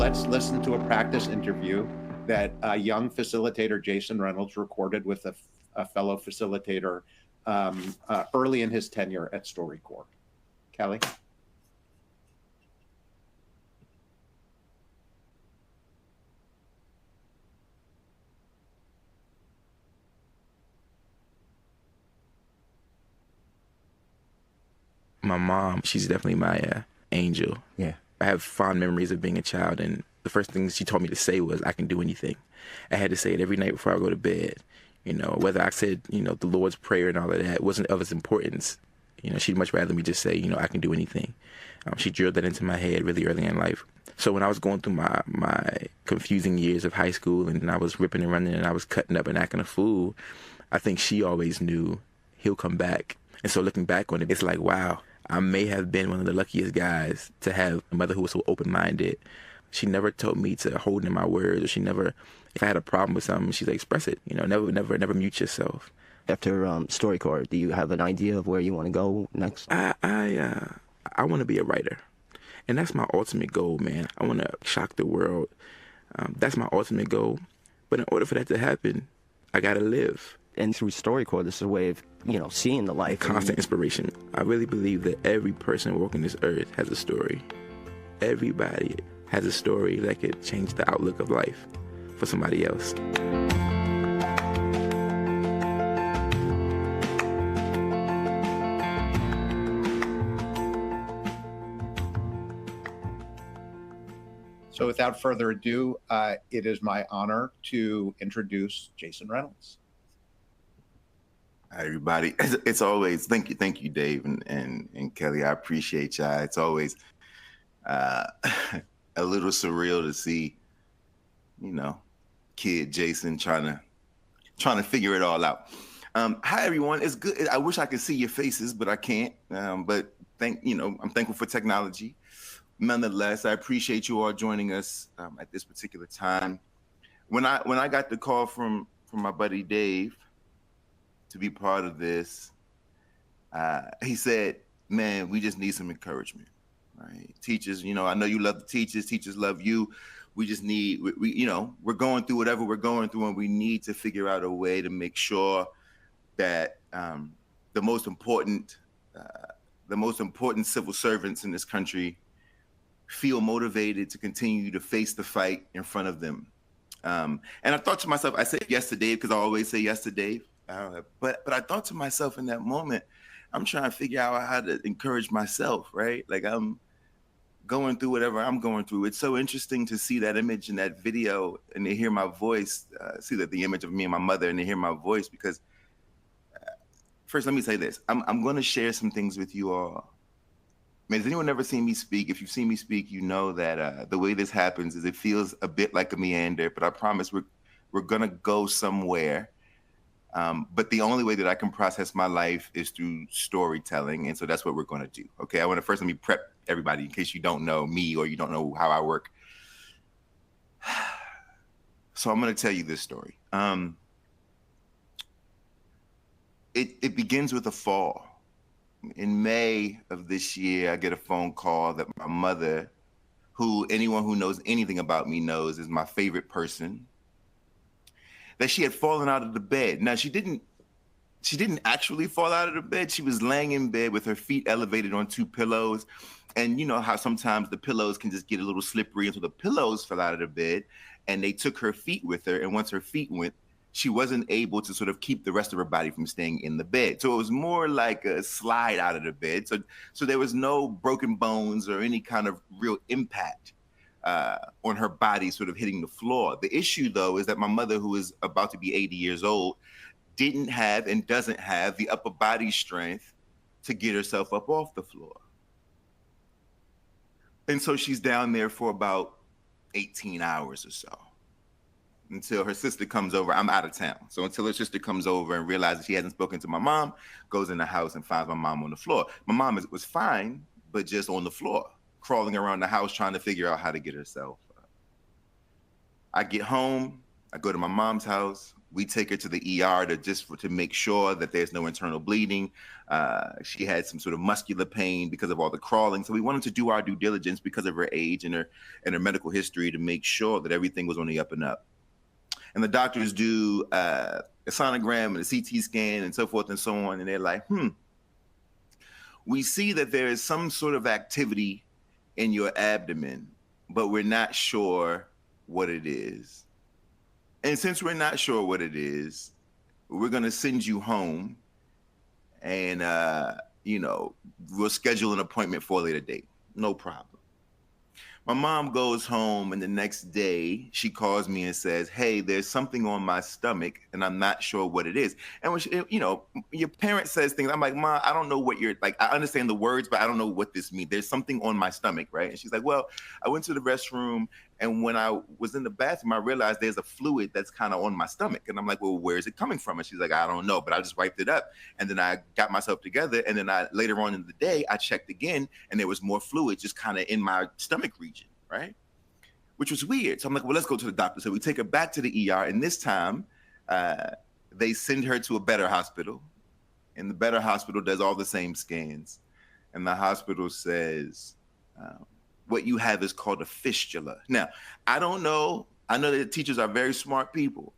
let's listen to a practice interview that young facilitator Jason Reynolds recorded with a fellow facilitator early in his tenure at StoryCorps. Kelly? My mom, she's definitely my angel. Yeah. I have fond memories of being a child, and the first thing she told me to say was, I can do anything. I had to say it every night before I go to bed. You know, whether I said, the Lord's Prayer and all of that wasn't of its importance. She'd much rather me just say, I can do anything. She drilled that into my head really early in life. So when I was going through my confusing years of high school, and I was ripping and running and I was cutting up and acting a fool, I think she always knew he'll come back. And so looking back on it, it's like, wow, I may have been one of the luckiest guys to have a mother who was so open-minded. She never told me to hold in my words, or she never, if I had a problem with something, she'd like, express it. Never mute yourself. After StoryCorps, do you have an idea of where you want to go next? I want to be a writer, and that's my ultimate goal, man. I want to shock the world. That's my ultimate goal. But in order for that to happen, I gotta live. And through StoryCorps, this is a way of, seeing the life. Constant inspiration. I really believe that every person walking this earth has a story. Everybody has a story that could change the outlook of life for somebody else. So without further ado, it is my honor to introduce Jason Reynolds. Hi, everybody. It's always, thank you, Dave and Kelly. I appreciate y'all. It's always a little surreal to see, kid Jason trying to figure it all out. Hi, everyone. It's good. I wish I could see your faces, but I can't. But I'm thankful for technology. Nonetheless, I appreciate you all joining us at this particular time. When I got the call from my buddy Dave to be part of this, he said, man, we just need some encouragement, right? Teachers, I know you love the teachers love you. We just need, we're going through whatever we're going through, and we need to figure out a way to make sure that the most important civil servants in this country feel motivated to continue to face the fight in front of them. And I thought to myself, I said yes to Dave because I always say yes to Dave. But I thought to myself in that moment, I'm trying to figure out how to encourage myself, right? Like I'm going through whatever I'm going through. It's so interesting to see that image in that video and to hear my voice, see that the image of me and my mother and to hear my voice, because first, let me say this. I'm going to share some things with you all. Man, has anyone ever seen me speak? If you've seen me speak, you know that the way this happens is it feels a bit like a meander, but I promise we're going to go somewhere. But the only way that I can process my life is through storytelling. And so that's what we're going to do. Okay. I want to first let me prep everybody in case you don't know me or you don't know how I work. So I'm going to tell you this story. It begins with a fall. In May of this year, I get a phone call that my mother, who anyone who knows anything about me knows is my favorite person, that she had fallen out of the bed. Now, she didn't actually fall out of the bed. She was laying in bed with her feet elevated on two pillows. And you know how sometimes the pillows can just get a little slippery, and so the pillows fell out of the bed and they took her feet with her. And once her feet went, she wasn't able to sort of keep the rest of her body from staying in the bed. So it was more like a slide out of the bed. So there was no broken bones or any kind of real impact on her body sort of hitting the floor. The issue, though, is that my mother, who is about to be 80 years old, didn't have and doesn't have the upper body strength to get herself up off the floor. And so she's down there for about 18 hours or so until her sister comes over. I'm out of town. So until her sister comes over and realizes she hasn't spoken to my mom, goes in the house and finds my mom on the floor. My mom was fine, but just on the floor, crawling around the house trying to figure out how to get herself up. I get home, I go to my mom's house, We take her to the ER to make sure that there's no internal bleeding. She had some sort of muscular pain because of all the crawling. So we wanted to do our due diligence because of her age and her medical history to make sure that everything was on the up and up. And the doctors do a sonogram and a CT scan and so forth and so on. And they're like, we see that there is some sort of activity in your abdomen, but we're not sure what it is. And since we're not sure what it is, we're going to send you home and, we'll schedule an appointment for a later date. No problem. My mom goes home, and the next day she calls me and says, hey, there's something on my stomach and I'm not sure what it is. And when your parent says things, I'm like, Ma, I don't know what you're like. I understand the words, but I don't know what this means. There's something on my stomach, right? And she's like, well, I went to the restroom, and when I was in the bathroom, I realized there's a fluid that's kind of on my stomach. And I'm like, well, where is it coming from? And she's like, I don't know, but I just wiped it up. And then I got myself together. And then later on in the day, I checked again, and there was more fluid just kind of in my stomach region, right? Which was weird. So I'm like, well, let's go to the doctor. So we take her back to the ER. And this time they send her to a better hospital. And the better hospital does all the same scans. And the hospital says, what you have is called a fistula. Now, I don't know. I know that teachers are very smart people,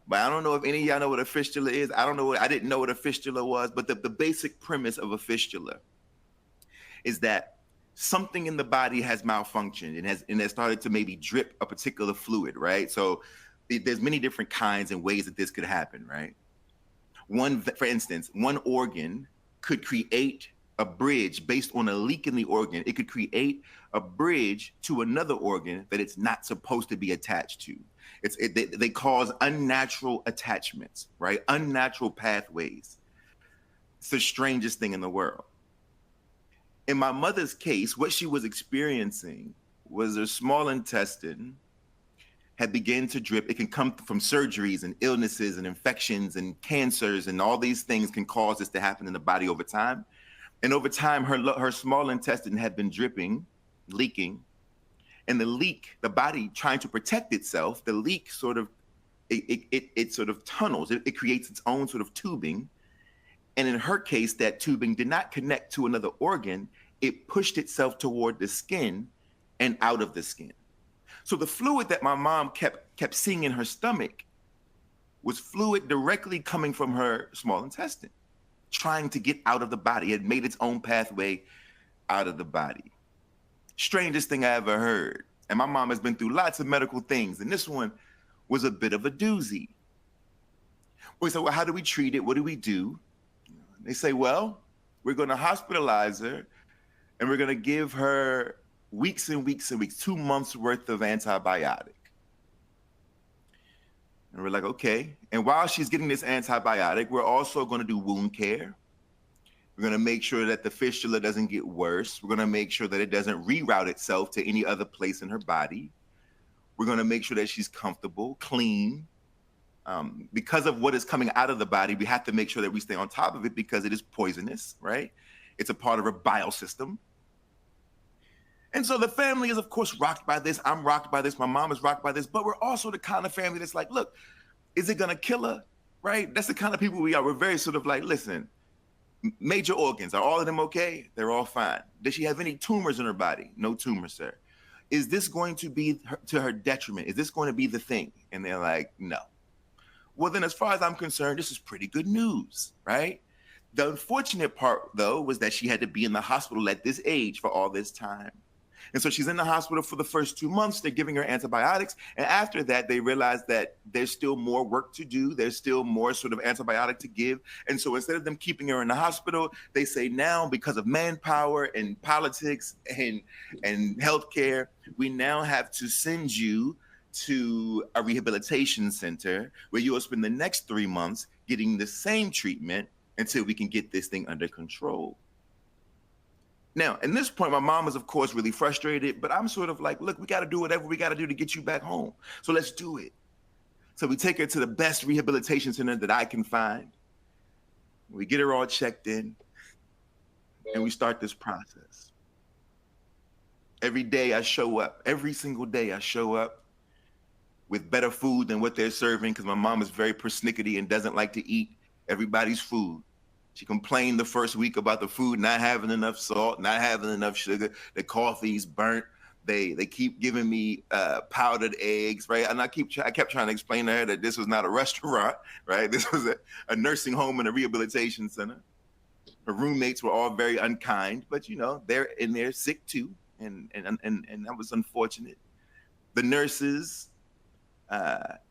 but I don't know if any of y'all know what a fistula is. I didn't know what a fistula was, but the basic premise of a fistula is that something in the body has malfunctioned and has started to maybe drip a particular fluid, right? So there's many different kinds and ways that this could happen, right? For instance, one organ could create a bridge based on a leak in the organ. It could create a bridge to another organ that it's not supposed to be attached to. They cause unnatural attachments, right? Unnatural pathways. It's the strangest thing in the world. In my mother's case, what she was experiencing was her small intestine had begun to drip. It can come from surgeries and illnesses and infections and cancers, and all these things can cause this to happen in the body over time. And over time, her small intestine had been dripping, leaking, and the body trying to protect itself, the leak sort of, it sort of tunnels. It creates its own sort of tubing. And in her case, that tubing did not connect to another organ. It pushed itself toward the skin and out of the skin. So the fluid that my mom kept seeing in her stomach was fluid directly coming from her small intestine, trying to get out of the body. It had made its own pathway out of the body. Strangest thing I ever heard. And my mom has been through lots of medical things, and this one was a bit of a doozy. We said, well, how do we treat it? What do we do? They say, well, we're going to hospitalize her, and we're going to give her weeks and weeks and weeks, 2 months worth of antibiotic. And we're like, okay. And while she's getting this antibiotic, we're also going to do wound care. We're going to make sure that the fistula doesn't get worse. We're going to make sure that it doesn't reroute itself to any other place in her body. We're going to make sure that she's comfortable, clean. Because of what is coming out of the body, we have to make sure that we stay on top of it because it is poisonous, right? It's a part of her biosystem. And so the family is, of course, rocked by this. I'm rocked by this. My mom is rocked by this. But we're also the kind of family that's like, look, is it going to kill her? Right? That's the kind of people we are. We're very sort of like, listen, major organs, are all of them okay? They're all fine. Does she have any tumors in her body? No tumors, sir. Is this going to be to her detriment? Is this going to be the thing? And they're like, no. Well, then as far as I'm concerned, this is pretty good news, right? The unfortunate part, though, was that she had to be in the hospital at this age for all this time. And so she's in the hospital for the first 2 months. They're giving her antibiotics. And after that, they realize that there's still more work to do. There's still more sort of antibiotic to give. And so instead of them keeping her in the hospital, they say now, because of manpower and politics and healthcare, we now have to send you to a rehabilitation center where you will spend the next 3 months getting the same treatment until we can get this thing under control. Now, at this point, my mom is, of course, really frustrated, but I'm sort of like, look, we got to do whatever we got to do to get you back home. So let's do it. So we take her to the best rehabilitation center that I can find. We get her all checked in, and we start this process. Every day I show up. Every single day I show up. with better food than what they're serving, because my mom is very persnickety and doesn't like to eat everybody's food. She complained the first week about the food not having enough salt, not having enough sugar, the coffee's burnt. They keep giving me powdered eggs, right? And I kept trying to explain to her that this was not a restaurant, right? This was a nursing home and a rehabilitation center. Her roommates were all very unkind, but you know, they're in there sick too, and that was unfortunate. The nurses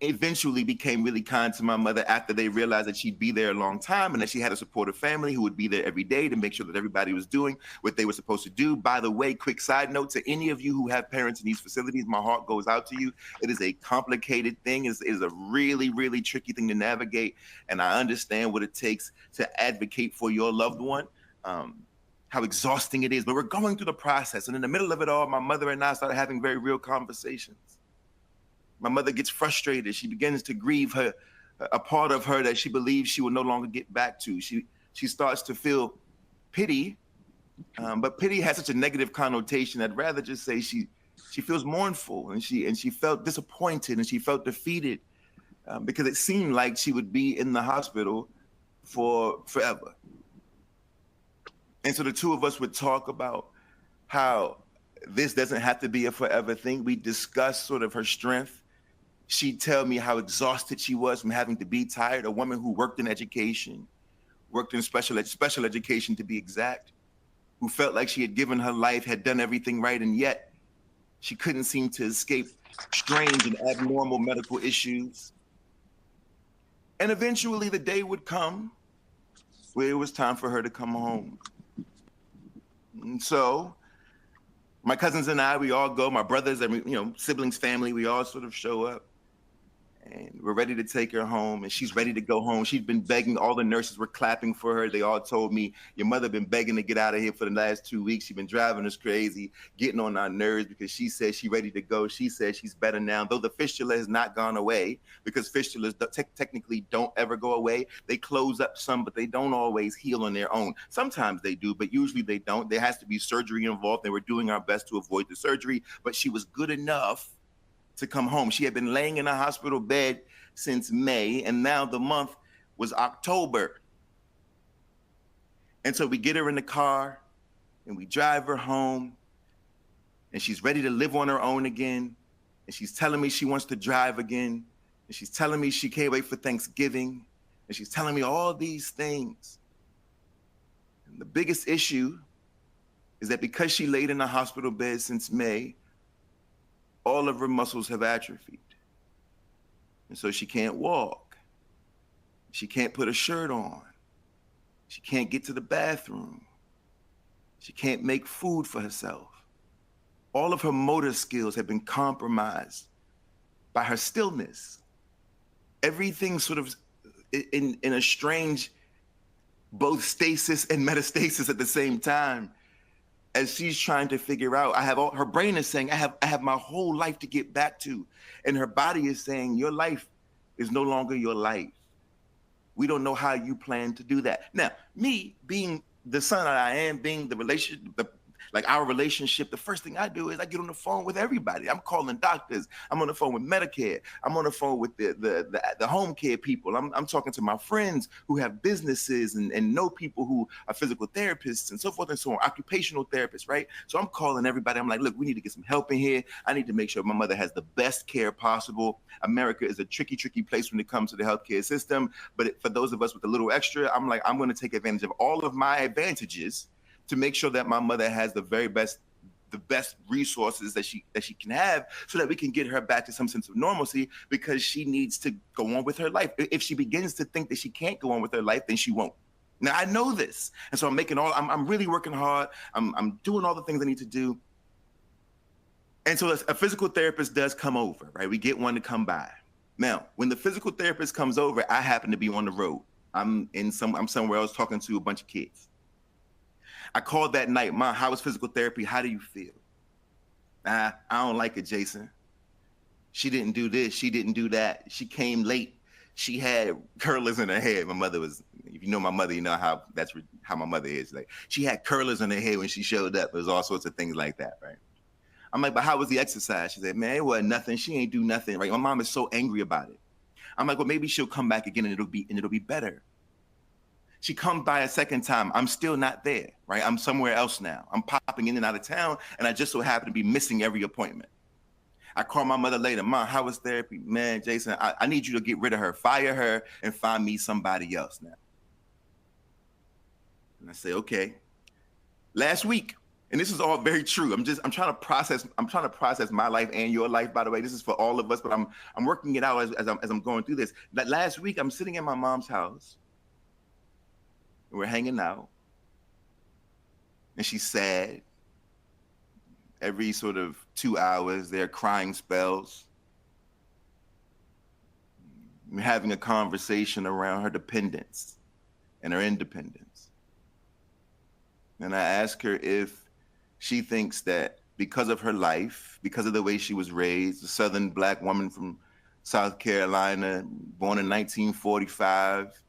eventually became really kind to my mother after they realized that she'd be there a long time and that she had a supportive family who would be there every day to make sure that everybody was doing what they were supposed to do. By the way, quick side note to any of you who have parents in these facilities, my heart goes out to you. It is a complicated thing. It is a really, really tricky thing to navigate. And I understand what it takes to advocate for your loved one, how exhausting it is. But we're going through the process. And in the middle of it all, my mother and I started having very real conversations. My mother gets frustrated. She begins to grieve a part of her that she believes she will no longer get back to. She starts to feel pity, but pity has such a negative connotation. I'd rather just say she feels mournful, and she felt disappointed, and she felt defeated because it seemed like she would be in the hospital for forever. And so the two of us would talk about how this doesn't have to be a forever thing. We discussed sort of her strength. She'd tell me how exhausted she was from having to be tired. A woman who worked in education, worked in special education to be exact, who felt like she had given her life, had done everything right, and yet she couldn't seem to escape strange and abnormal medical issues. And eventually the day would come where it was time for her to come home. And so my cousins and I, we all go, my brothers, siblings, family, we all sort of show up. And we're ready to take her home, and she's ready to go home. She's been begging. All the nurses were clapping for her. They all told me, your mother been begging to get out of here for the last 2 weeks. She's been driving us crazy, getting on our nerves because she says she's ready to go. She says she's better now, though the fistula has not gone away, because fistulas technically don't ever go away. They close up some, but they don't always heal on their own. Sometimes they do, but usually they don't. There has to be surgery involved. They were doing our best to avoid the surgery, but she was good enough to come home. She had been laying in a hospital bed since May, and now the month was October. And so we get her in the car and we drive her home, and she's ready to live on her own again. And she's telling me she wants to drive again. And she's telling me she can't wait for Thanksgiving. And she's telling me all these things. And the biggest issue is that because she laid in a hospital bed since May, all of her muscles have atrophied. And so she can't walk. She can't put a shirt on. She can't get to the bathroom. She can't make food for herself. All of her motor skills have been compromised by her stillness. Everything sort of in a strange, both stasis and metastasis at the same time. As she's trying to figure out, her brain is saying, I have my whole life to get back to. And her body is saying, your life is no longer your life. We don't know how you plan to do that. Now, me being the son that I am, being the our relationship, the first thing I do is I get on the phone with everybody. I'm calling doctors. I'm on the phone with Medicare. I'm on the phone with the home care people. I'm talking to my friends who have businesses and know people who are physical therapists and so forth and so on, occupational therapists, right? So I'm calling everybody. I'm like, look, we need to get some help in here. I need to make sure my mother has the best care possible. America is a tricky, tricky place when it comes to the healthcare system. But for those of us with a little extra, I'm like, I'm going to take advantage of all of my advantages to make sure that my mother has the best resources that she can have, so that we can get her back to some sense of normalcy, because she needs to go on with her life. If she begins to think that she can't go on with her life, then she won't. Now I know this, and so I'm really working hard. I'm doing all the things I need to do. And so a physical therapist does come over, right? We get one to come by. Now, when the physical therapist comes over, I happen to be on the road. I'm somewhere else talking to a bunch of kids. I called that night, Mom, how was physical therapy? How do you feel? I don't like it, Jason. She didn't do this. She didn't do that. She came late. She had curlers in her hair. My mother was, if you know my mother, you know how my mother is. Like, she had curlers in her hair when she showed up. There's all sorts of things like that, right? I'm like, but how was the exercise? She said, man, it wasn't nothing. She ain't do nothing, right? My mom is so angry about it. I'm like, well, maybe she'll come back again and it'll be better. She comes by a second time. I'm still not there, right? I'm somewhere else now. I'm popping in and out of town, and I just so happen to be missing every appointment. I call my mother later. Mom, how was therapy? Man, Jason, I need you to get rid of her, fire her, and find me somebody else now. And I say, okay. Last week, and this is all very true. I'm trying to process my life and your life, by the way. This is for all of us, but I'm working it out as I'm going through this. That last week, I'm sitting in my mom's house. We're hanging out, and she's sad. Every sort of 2 hours, there are crying spells. We're having a conversation around her dependence and her independence. And I ask her if she thinks that because of her life, because of the way she was raised, a Southern Black woman from South Carolina, born in 1945,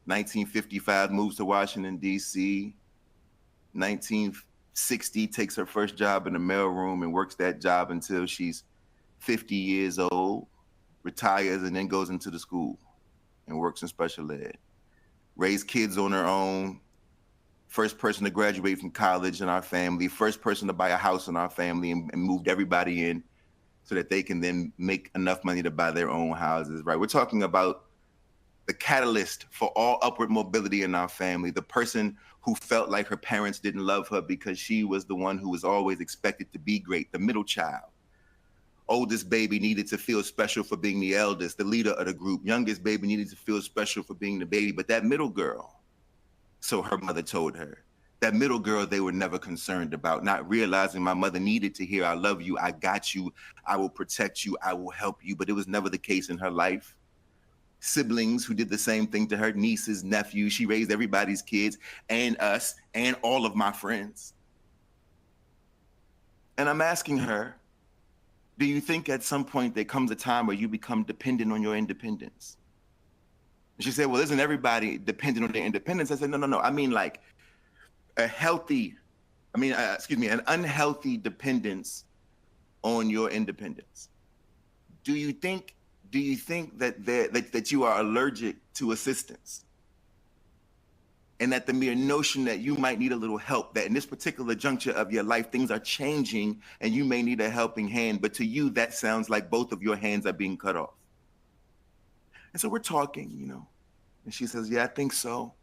1955, moves to Washington, D.C. 1960, takes her first job in the mailroom and works that job until she's 50 years old, retires, and then goes into the school and works in special ed. Raised kids on her own, first person to graduate from college in our family, first person to buy a house in our family, and moved everybody in so that they can then make enough money to buy their own houses, right? We're talking about the catalyst for all upward mobility in our family, the person who felt like her parents didn't love her because she was the one who was always expected to be great, the middle child. Oldest baby needed to feel special for being the eldest, the leader of the group. Youngest baby needed to feel special for being the baby. But that middle girl, so her mother told her, that middle girl they were never concerned about, not realizing my mother needed to hear, I love you, I got you, I will protect you, I will help you. But it was never the case in her life. Siblings who did the same thing to her, nieces, nephews. She raised everybody's kids and us and all of my friends. And I'm asking her, do you think at some point there comes a time where you become dependent on your independence? And she said, well, isn't everybody dependent on their independence? I said, no. I mean like an unhealthy dependence on your independence. Do you think that you are allergic to assistance? And that the mere notion that you might need a little help, that in this particular juncture of your life, things are changing and you may need a helping hand, but to you, that sounds like both of your hands are being cut off. And so we're talking, and she says, yeah, I think so.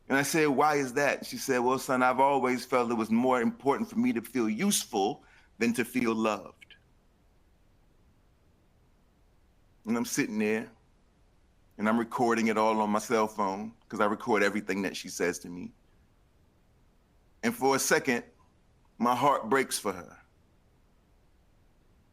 And I said, why is that? She said, well, son, I've always felt it was more important for me to feel useful than to feel loved. And I'm sitting there and I'm recording it all on my cell phone because I record everything that she says to me. And for a second, my heart breaks for her.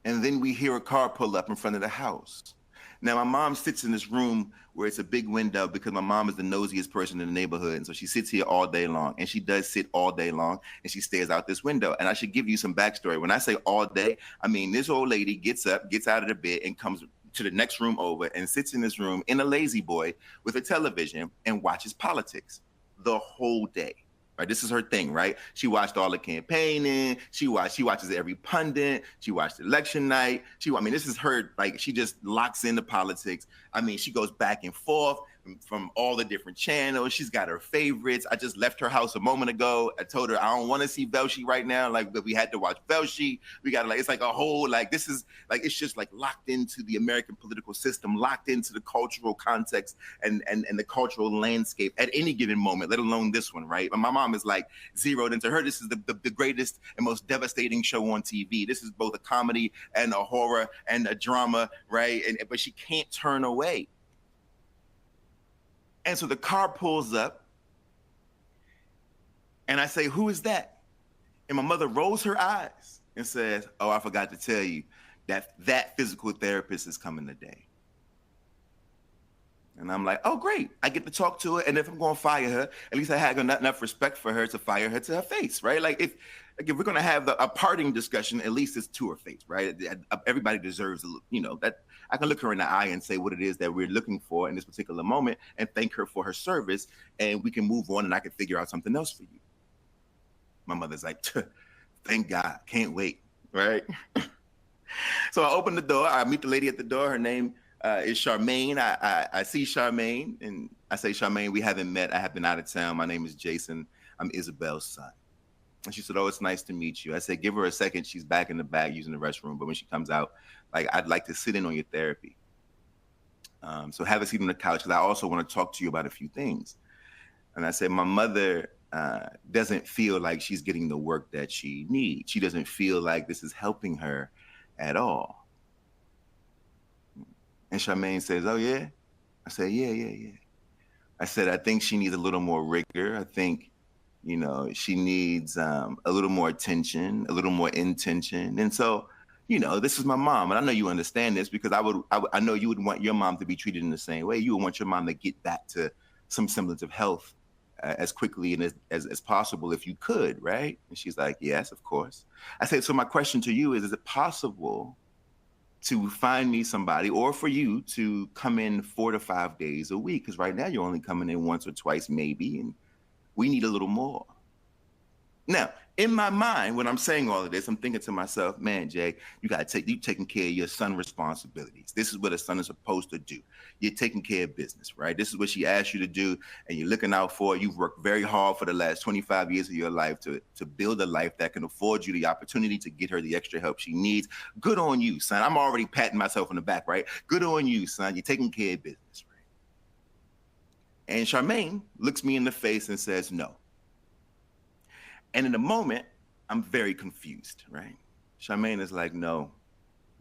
And then we hear a car pull up in front of the house. Now, my mom sits in this room where it's a big window because my mom is the nosiest person in the neighborhood. And so she sits here all day long, and she does sit all day long, and she stares out this window. And I should give you some backstory. When I say all day, I mean this old lady gets up, gets out of the bed, and comes to the next room over and sits in this room in a lazy boy with a television and watches politics the whole day. Right, this is her thing, right? She watched all the campaigning. She watches every pundit. She watched election night. This is her, like, she just locks into politics. I mean, she goes back and forth from all the different channels. She's got her favorites. I just left her house a moment ago. I told her I don't want to see Velshi right now. But we had to watch Velshi. We got to, it's like a whole, this is it's just locked into the American political system, locked into the cultural context and the cultural landscape at any given moment, let alone this one, right? But my mom is zeroed into her. This is the greatest and most devastating show on TV. This is both a comedy and a horror and a drama, right? But she can't turn away. And so the car pulls up and I say, who is that? And my mother rolls her eyes and says, oh, I forgot to tell you that physical therapist is coming today. And I'm like, oh, great. I get to talk to her. And if I'm going to fire her, at least I had enough respect for her to fire her to her face, right? If we're going to have a parting discussion, at least it's to her face, right? Everybody deserves, that I can look her in the eye and say what it is that we're looking for in this particular moment and thank her for her service. And we can move on and I can figure out something else for you. My mother's like, Thank God. Can't wait. Right. So I open the door. I meet the lady at the door. Her name is Charmaine. I see Charmaine and I say, Charmaine, we haven't met. I have been out of town. My name is Jason. I'm Isabel's son. And she said, oh, it's nice to meet you. I said, give her a second. She's back in the back using the restroom. But when she comes out, like, I'd like to sit in on your therapy. So have a seat on the couch because I also want to talk to you about a few things. And I said, my mother doesn't feel like she's getting the work that she needs. She doesn't feel like this is helping her at all. And Charmaine says, oh, yeah? I said, yeah. I said, I think she needs a little more rigor. I think, you know, she needs a little more attention, a little more intention. And so, you know, this is my mom. And I know you understand this because I know you would want your mom to be treated in the same way. You would want your mom to get back to some semblance of health as quickly and as possible if you could, right? And she's like, yes, of course. I said, so my question to you is it possible to find me somebody or for you to come in 4 to 5 days a week? Because right now you're only coming in once or twice maybe, and we need a little more. Now, in my mind, when I'm saying all of this, I'm thinking to myself, man, Jay, you taking care of your son's responsibilities. This is what a son is supposed to do. You're taking care of business, right? This is what she asked you to do, and you're looking out for it. You've worked very hard for the last 25 years of your life to build a life that can afford you the opportunity to get her the extra help she needs. Good on you, son. I'm already patting myself on the back, right? Good on you, son. You're taking care of business, right? And Charmaine looks me in the face and says, no. And in a moment, I'm very confused, right? Charmaine is like, no,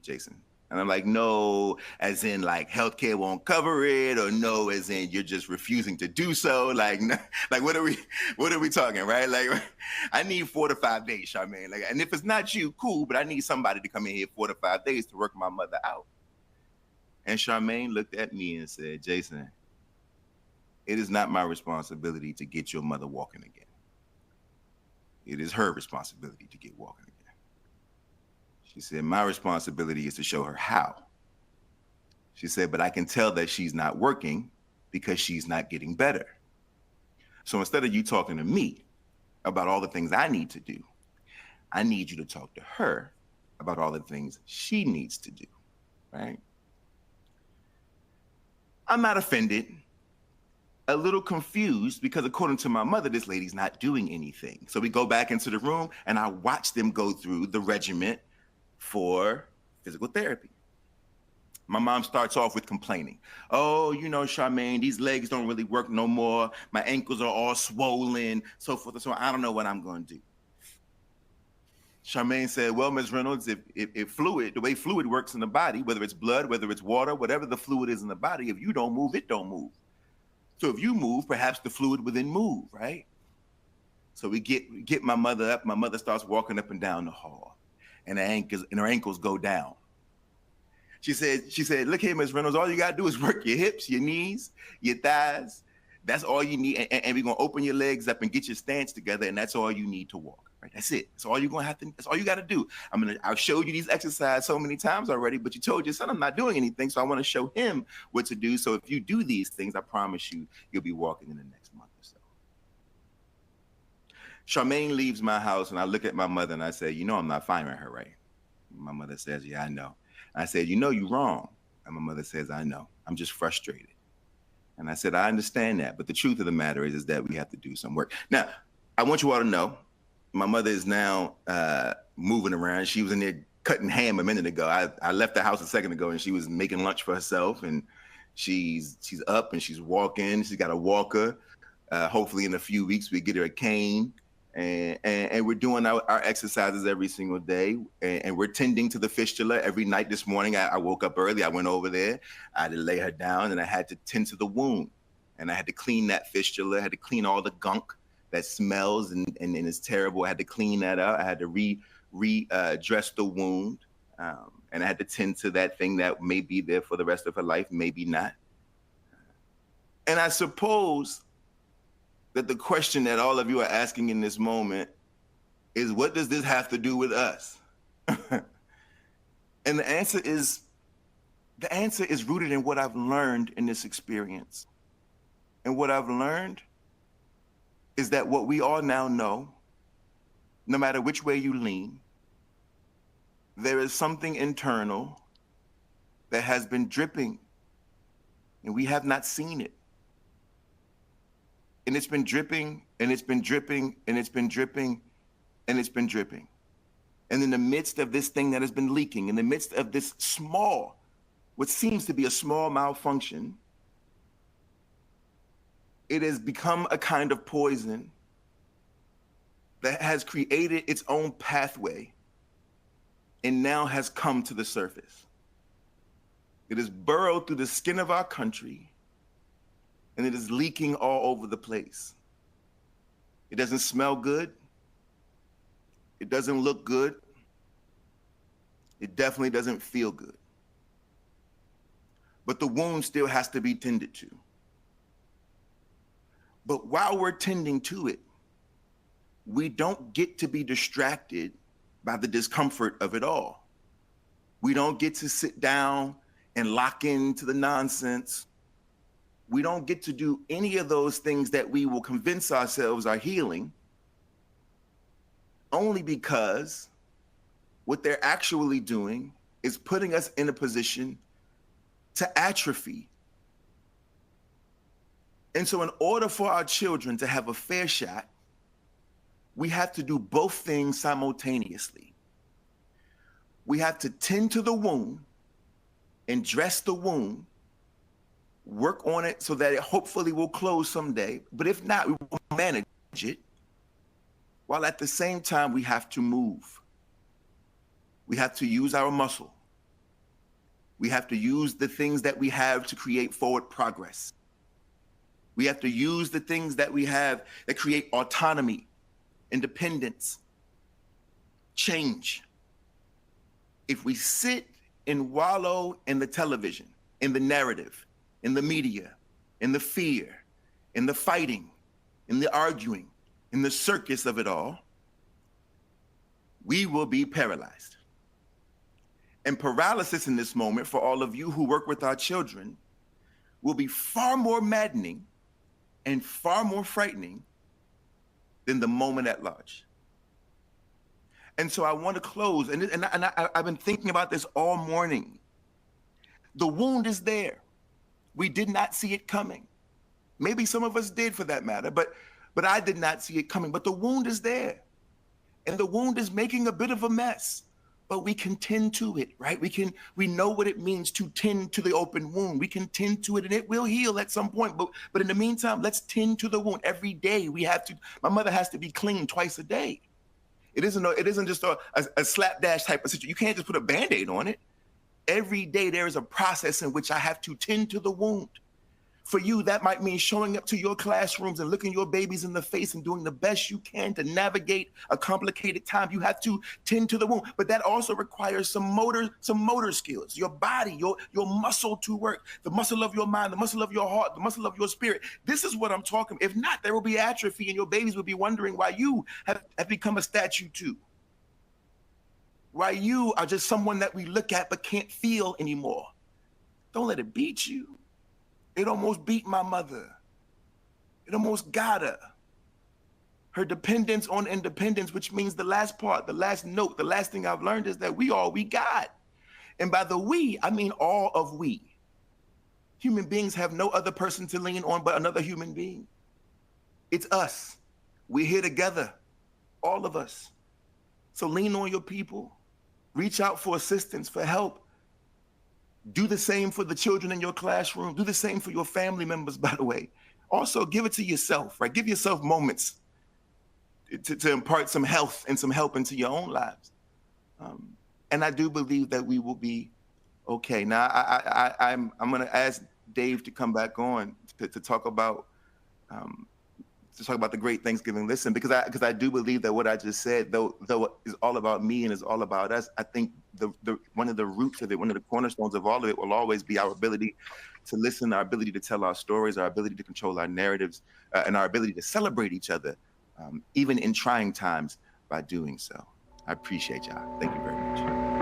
Jason. And I'm like, no, as in like healthcare won't cover it, or no, as in you're just refusing to do so. Like what are we talking, right? Like, I need 4 to 5 days, Charmaine. Like, and if it's not you, cool, but I need somebody to come in here 4 to 5 days to work my mother out. And Charmaine looked at me and said, Jason, it is not my responsibility to get your mother walking again. It is her responsibility to get walking again. She said, my responsibility is to show her how. She said, but I can tell that she's not working because she's not getting better. So instead of you talking to me about all the things I need to do, I need you to talk to her about all the things she needs to do, right? I'm not offended. A little confused because according to my mother, this lady's not doing anything. So we go back into the room and I watch them go through the regimen for physical therapy. My mom starts off with complaining. Oh, you know, Charmaine, these legs don't really work no more. My ankles are all swollen, so forth and so on. I don't know what I'm going to do. Charmaine said, well, Ms. Reynolds, if fluid, the way fluid works in the body, whether it's blood, whether it's water, whatever the fluid is in the body, if you don't move, it don't move. So if you move, perhaps the fluid will then move, right? So we get my mother up. My mother starts walking up and down the hall, and her ankles go down. She said, look here, Ms. Reynolds, all you gotta do is work your hips, your knees, your thighs. That's all you need. And we're gonna open your legs up and get your stance together, and that's all you need to walk. Right? That's it. That's all you're gonna have to. That's all you got to do. I've showed you these exercises so many times already, but you told your son I'm not doing anything, so I want to show him what to do. So if you do these things, I promise you'll be walking in the next month or so. Charmaine leaves my house, and I look at my mother and I say, you know, I'm not firing her, right? My mother says, yeah, I know. I said, you know, you're wrong. And my mother says, I know. I'm just frustrated. And I said, I understand that, but the truth of the matter is that we have to do some work. Now, I want you all to know. My mother is now moving around. She was in there cutting ham a minute ago. I left the house a second ago and she was making lunch for herself, and she's up and she's walking. She's got a walker. Hopefully in a few weeks we get her a cane, and we're doing our exercises every single day, and we're tending to the fistula every night. This morning I woke up early. I went over there. I had to lay her down and I had to tend to the wound, and I had to clean that fistula. I had to clean all the gunk that smells and is terrible. I had to clean that up. I had to dress the wound, and I had to tend to that thing that may be there for the rest of her life, maybe not. And I suppose that the question that all of you are asking in this moment is, what does this have to do with us? And the answer is rooted in what I've learned in this experience. And what I've learned is that what we all now know no matter which way you lean, there is something internal that has been dripping, and we have not seen it. And it's been dripping, and it's been dripping, and it's been dripping, and it's been dripping. And in the midst of this thing that has been leaking, in the midst of this small, what seems to be a small malfunction, it has become a kind of poison that has created its own pathway and now has come to the surface. It has burrowed through the skin of our country, and it is leaking all over the place. It doesn't smell good. It doesn't look good. It definitely doesn't feel good. But the wound still has to be tended to. But while we're tending to it, we don't get to be distracted by the discomfort of it all. We don't get to sit down and lock into the nonsense. We don't get to do any of those things that we will convince ourselves are healing, only because what they're actually doing is putting us in a position to atrophy. And so in order for our children to have a fair shot, we have to do both things simultaneously. We have to tend to the wound and dress the wound, work on it so that it hopefully will close someday. But if not, we will manage it, while at the same time we have to move. We have to use our muscle. We have to use the things that we have to create forward progress. We have to use the things that we have that create autonomy, independence, change. If we sit and wallow in the television, in the narrative, in the media, in the fear, in the fighting, in the arguing, in the circus of it all, we will be paralyzed. And paralysis in this moment, for all of you who work with our children, will be far more maddening and far more frightening than the moment at large. And so I want to close, and I've been thinking about this all morning. The wound is there. We did not see it coming. Maybe some of us did, for that matter, but I did not see it coming. But the wound is there, and the wound is making a bit of a mess. But we can tend to it, right? We know what it means to tend to the open wound. We can tend to it, and it will heal at some point. But in the meantime, let's tend to the wound every day. We have to. My mother has to be clean twice a day. It isn't just a slapdash type of situation. You can't just put a Band-Aid on it. Every day there is a process in which I have to tend to the wound. For you, that might mean showing up to your classrooms and looking your babies in the face and doing the best you can to navigate a complicated time. You have to tend to the wound, but that also requires some motor skills, your body, your muscle to work, the muscle of your mind, the muscle of your heart, the muscle of your spirit. This is what I'm talking about. If not, there will be atrophy, and your babies will be wondering why you have become a statue too. Why you are just someone that we look at but can't feel anymore. Don't let it beat you. It almost beat my mother. It almost got her. Her dependence on independence, which means the last part, the last note, the last thing I've learned is that we all we got. And by the we, I mean all of we. Human beings have no other person to lean on but another human being. It's us. We're here together, all of us. So lean on your people. Reach out for assistance, for help. Do the same for the children in your classroom. Do the same for your family members, by the way. Also, give it to yourself, right? Give yourself moments to impart some health and some help into your own lives. And I do believe that we will be okay. Now, I'm going to ask Dave to come back on to talk about the great Thanksgiving listen, because I do believe that what I just said, though is all about me and is all about us, I think the one of the roots of it, one of the cornerstones of all of it will always be our ability to listen, our ability to tell our stories, our ability to control our narratives, and our ability to celebrate each other, even in trying times by doing so. I appreciate y'all. Thank you very much.